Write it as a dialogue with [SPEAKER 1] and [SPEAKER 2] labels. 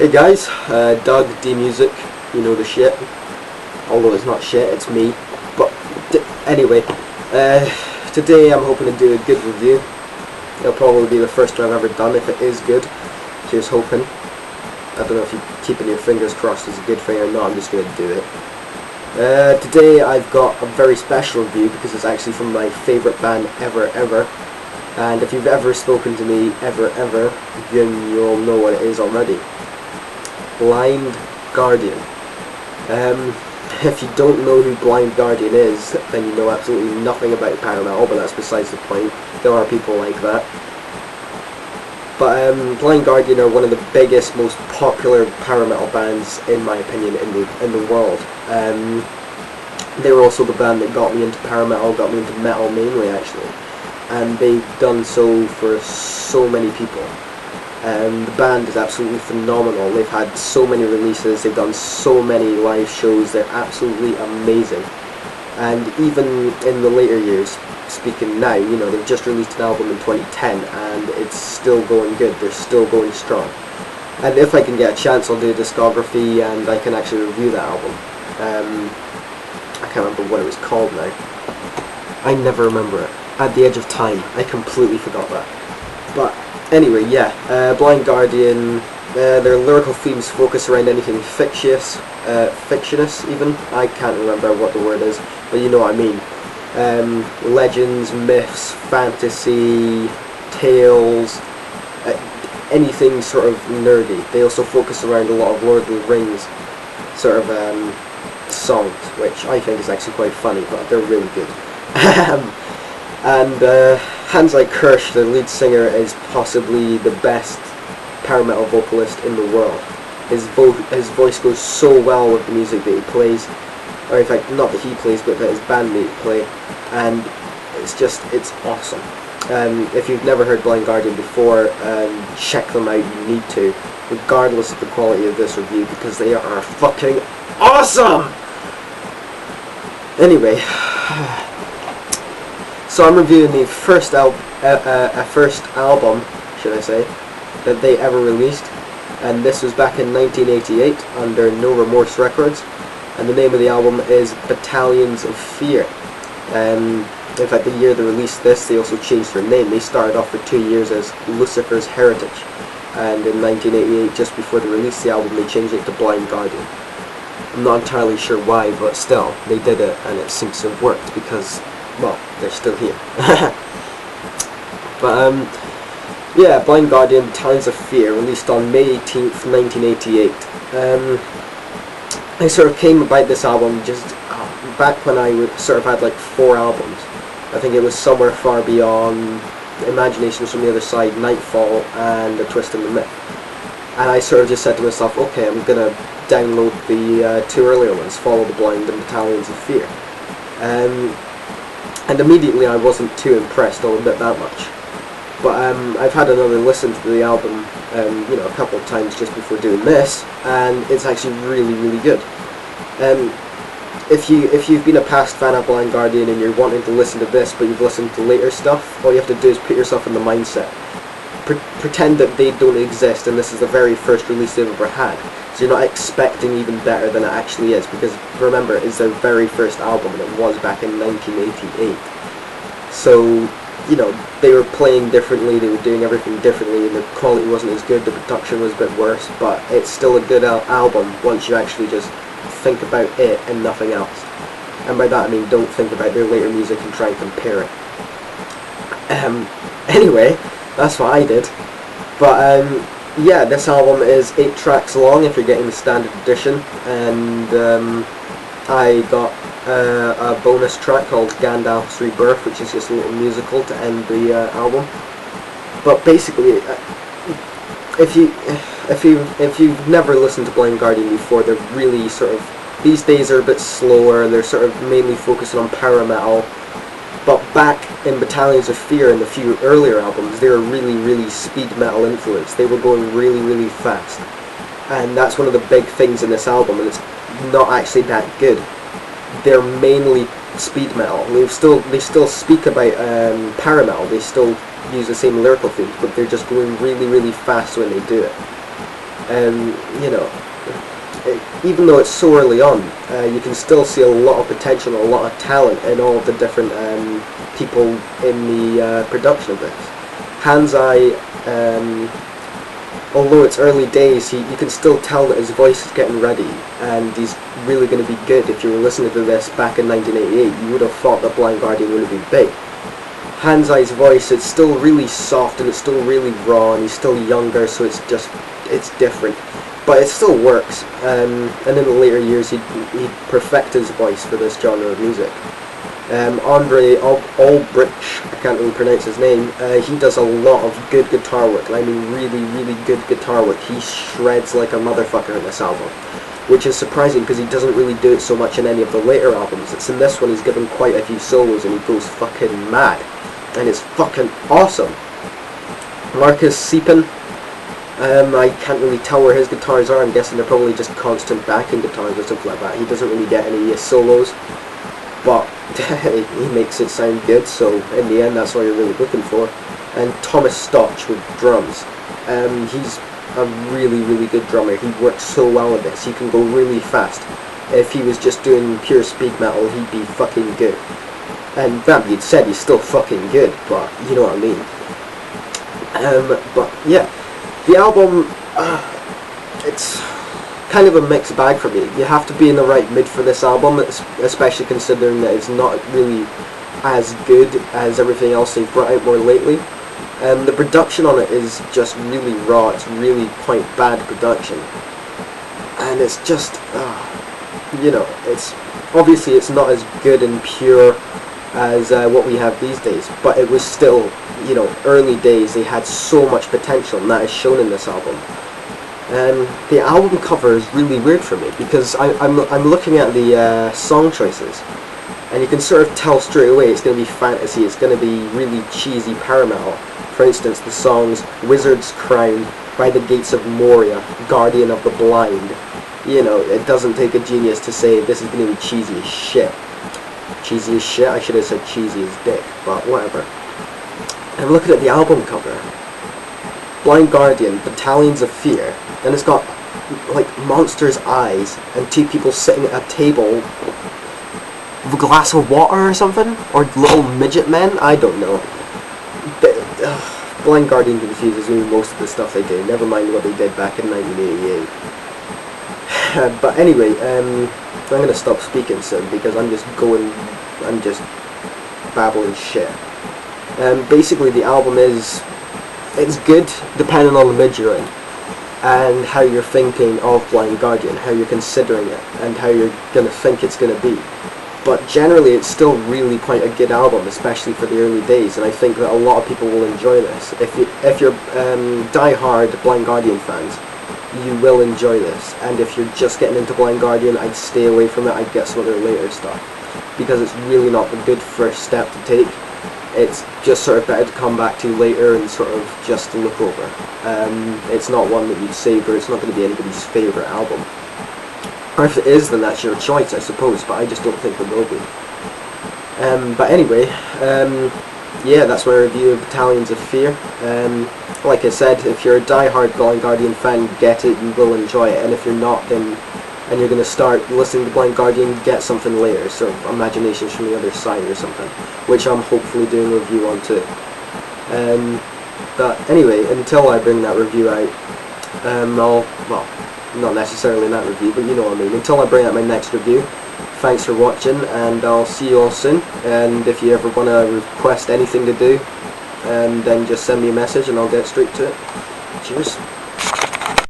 [SPEAKER 1] Hey guys, Doug D Music, you know the shit. Although it's not shit, it's me. But anyway, today I'm hoping to do a good review. It'll probably be the first one I've ever done. If it is good, here's hoping. I don't know if you're keeping your fingers crossed is a good thing or not. I'm just going to do it. Today I've got a very special review because it's actually from my favourite band ever. And if you've ever spoken to me ever, then you'll know what it is already. Blind Guardian. If you don't know who Blind Guardian is, then you know absolutely nothing about power metal, but that's besides the point. There are people like that. But Blind Guardian are one of the biggest, most popular power metal bands, in my opinion, in the world. They were also the band that got me into power metal, got me into metal mainly actually. And they've done so for so many people. The band is absolutely phenomenal. They've had so many releases, they've done so many live shows, they're absolutely amazing. And even in the later years, speaking now, you know, they've just released an album in 2010 and it's still going good, they're still going strong. And if I can get a chance, I'll do a discography and I can actually review that album. I can't remember what it was called now. I never remember it. At the edge of time, I completely forgot that. But anyway, yeah, Blind Guardian, their lyrical themes focus around anything fictitious even. I can't remember what the word is, but you know what I mean. Legends, myths, fantasy, tales, anything sort of nerdy. They also focus around a lot of Lord of the Rings sort of songs, which I think is actually quite funny, but they're really good. And Hansi Kirsch, the lead singer, is possibly the best power metal vocalist in the world. His voice goes so well with the music that he plays, or in fact, not that he plays, but that his bandmate play, and it's awesome. If you've never heard Blind Guardian before, check them out, you need to, regardless of the quality of this review, because they are fucking awesome! Anyway, so I'm reviewing the first album, should I say, that they ever released, and this was back in 1988 under No Remorse Records, and the name of the album is Batallions of Fear. In fact, the year they released this, they also changed their name. They started off for 2 years as Lucifer's Heritage, and in 1988, just before they released the album, they changed it to Blind Guardian. I'm not entirely sure why, but still, they did it, and it seems to have worked because, well, they're still here. But yeah, Blind Guardian, Batallions of Fear, released on May 18th, 1988. I sort of came about this album just back when I sort of had like 4 albums. I think it was Somewhere Far Beyond, Imaginations from the Other Side, Nightfall, and A Twist in the Myth. And I sort of just said to myself, okay, I'm gonna download the 2 earlier ones, Follow the Blind and Batallions of Fear. And immediately I wasn't too impressed, I'll admit that much. But I've had another listen to the album, you know, a couple of times just before doing this, and it's actually really good. If you've been a past fan of Blind Guardian and you're wanting to listen to this, but you've listened to later stuff, all you have to do is put yourself in the mindset. Pretend that they don't exist, and this is the very first release they've ever had. So you're not expecting even better than it actually is, because remember, it's their very first album, and it was back in 1988. So, you know, they were playing differently, they were doing everything differently, and the quality wasn't as good, the production was a bit worse, but it's still a good album once you actually just think about it and nothing else. And by that I mean don't think about their later music and try and compare it. Anyway, that's what I did. But yeah, this album is 8 tracks long if you're getting the standard edition, and I got a bonus track called Gandalf's Rebirth, which is just a little musical to end the album. But basically, if you've never listened to Blind Guardian before, they're really sort of, these days are a bit slower, they're sort of mainly focusing on power metal. But back in Batallions of Fear and the few earlier albums, they were really speed metal influenced. They were going really fast. And that's one of the big things in this album, and it's not actually that good. They're mainly speed metal. They still speak about power metal, they still use the same lyrical themes, but they're just going really fast when they do it. You know, even though it's so early on, you can still see a lot of potential, a lot of talent in all of the different people in the production of this. Hans Zai, although it's early days, you can still tell that his voice is getting ready, and he's really going to be good. If you were listening to this back in 1988, you would have thought that Blind Guardian would have been big. Hans Zai's voice, it's still really soft, and it's still really raw, and he's still younger, so it's different. But it still works, and in the later years he'd perfect his voice for this genre of music. Andre Albrecht, I can't really pronounce his name, he does a lot of good guitar work, and I mean really, really good guitar work. He shreds like a motherfucker in this album, which is surprising because he doesn't really do it so much in any of the later albums. It's in this one he's given quite a few solos and he goes fucking mad, and it's fucking awesome. Marcus Siepen, I can't really tell where his guitars are. I'm guessing they're probably just constant backing guitars or something like that. He doesn't really get any solos, but he makes it sound good, so in the end that's all you're really looking for. And Thomas Stotch with drums. He's a really, really good drummer. He works so well with this. He can go really fast. If he was just doing pure speed metal, he'd be fucking good. And that being said, he's still fucking good, but you know what I mean. But yeah, the album, it's kind of a mixed bag for me. You have to be in the right mood for this album, especially considering that it's not really as good as everything else they've brought out more lately. The production on it is just really raw. It's really quite bad production, and it's just, you know, it's obviously it's not as good and pure as what we have these days, but it was still, you know, early days. They had so much potential, and that is shown in this album. The album cover is really weird for me because I'm looking at the song choices, and you can sort of tell straight away it's going to be fantasy. It's going to be really cheesy power metal. For instance, the songs "Wizard's Crown," "By the Gates of Moria," "Guardian of the Blind." You know, it doesn't take a genius to say this is going to be cheesy as shit. Cheesy as shit? I should have said cheesy as dick, but whatever. And looking at the album cover, Blind Guardian, Batallions of Fear, and it's got like monsters' eyes and two people sitting at a table with a glass of water or something, or little midget men. I don't know. But, Blind Guardian confuses me with most of the stuff they do. Never mind what they did back in 1988. But anyway, I'm gonna stop speaking soon because I'm just babbling shit. Basically, the album it's good depending on the mood you're in, and how you're thinking of Blind Guardian, how you're considering it, and how you're going to think it's going to be. But generally it's still really quite a good album, especially for the early days, and I think that a lot of people will enjoy this. If you're die-hard Blind Guardian fans, you will enjoy this, and if you're just getting into Blind Guardian, I'd stay away from it. I'd get some of their later stuff, because it's really not a good first step to take. It's just sort of better to come back to later and sort of just look over. It's not one that you'd savour. It's not going to be anybody's favourite album. Or if it is, then that's your choice, I suppose, but I just don't think it will be. But anyway, yeah, that's my review of Batallions of Fear. Like I said, if you're a die-hard Blind Guardian fan, get it, you will enjoy it, and if you're not, then and you're going to start listening to Blind Guardian, get something later, sort of Imaginations from the Other Side or something, which I'm hopefully doing a review on too. But anyway, until I bring that review out, well, not necessarily in that review, but you know what I mean, until I bring out my next review, thanks for watching, and I'll see you all soon. And if you ever want to request anything to do, then just send me a message and I'll get straight to it. Cheers.